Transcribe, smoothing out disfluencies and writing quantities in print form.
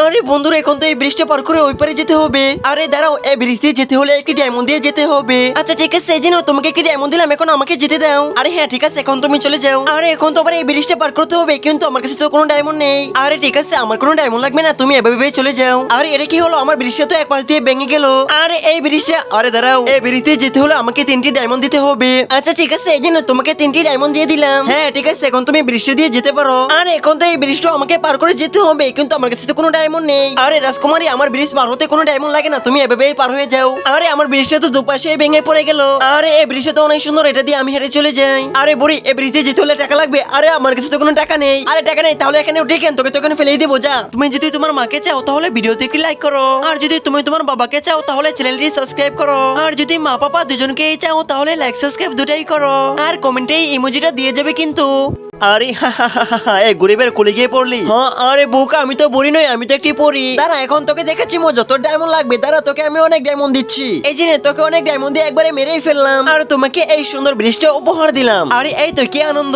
আরে বন্ধুরা, এখন তো এই ব্রিজটা পার করে ওই পারে যেতে হবে। আরে দাঁড়াও, এই ব্রিজ দিয়ে যেতে হলে একটি ডায়মন্ড দিয়ে যেতে হবে। আচ্ছা ঠিক আছে, এই জন্য তোমাকে একটি ডায়মন্ড দিলাম, এখন আমাকে যেতে দাও। আরে হ্যাঁ ঠিক আছে, এখন তুমি চলে যাও। আরে এখন তো আবার এই ব্রিজটা পার করতে হবে, কিন্তু আমার কাছে তো কোনো ডায়মন্ড নেই। আরে ঠিক আছে, আমার কোনো ডায়মন্ড লাগবে না, তুমি এভাবে চলে যাও। আরে এটা কি হলো, আমার ব্রিজটা তো এক পাশ দিয়ে ভেঙে গেল। আরে এই ব্রিজটা, আরে দাঁড়াও, এই ব্রিজ দিয়ে যেতে হলে আমাকে 3টি ডায়মন্ড দিতে হবে। আচ্ছা ঠিক আছে, এই জন্য তোমাকে 3টি ডায়মন্ড দিয়ে দিলাম। হ্যাঁ ঠিক আছে, এখন তুমি ব্রিজটা দিয়ে যেতে পারো। আর এখন তো এই ব্রিজটা আমাকে পার করে যেতে হবে, কিন্তু আমার কাছে তো কোনো ডায়মন্ড নেই। আরে রাজকুমারী, আমার ব্রিজ পার হতে কোনো ডায়মন্ড লাগে না, তুমি এভাবেই পার হয়ে যাও। আরে আমার ব্রিজটা তো দুপাশে ভেঙে পড়ে গেল। আরে এই ব্রিজটা তো অনেক সুন্দর, এটা দিয়ে আমি হেঁটে চলে যাই। আরে বুড়ি, এই ব্রিজে যেতে হলে টাকা লাগবে। আরে আমার কাছে তো কোনো টাকা নেই। আরে টাকা নেই তাহলে এখানে উঠে কেন, তোকে তো এখানে ফেলেই দেবো যা। তুমি যদি তোমার মাকে চাও তাহলে ভিডিওতে একটি লাইক করো, আর যদি তুমি তোমার বাবাকে চাও তাহলে চ্যানেলটি সাবস্ক্রাইব করো, আর যদি মা পাপা দুজনকেই চাও তাহলে লাইক সাবস্ক্রাইব দুটাই করো, আর কমেন্টে এই ইমোজিটা দিয়ে যাবে কিন্তু। আরে এই গরিবের কোলে গিয়ে পড়লি। হ্যাঁ আরে বোকা, আমি তো বুড়ি নই, আমি তো একটি পরি। দাঁড়া এখন তোকে দেখাচ্ছি মজা, তোর ডায়মন্ড লাগবে, দাঁড়া তোকে আমি অনেক ডায়মন্ড দিচ্ছি। এই যে নে, তোকে অনেক ডায়মন্ড দিয়ে একবারে মেরেই ফেললাম, আর তোমাকে এই সুন্দর ব্রিজটা উপহার দিলাম। আরে এই তো কি আনন্দ।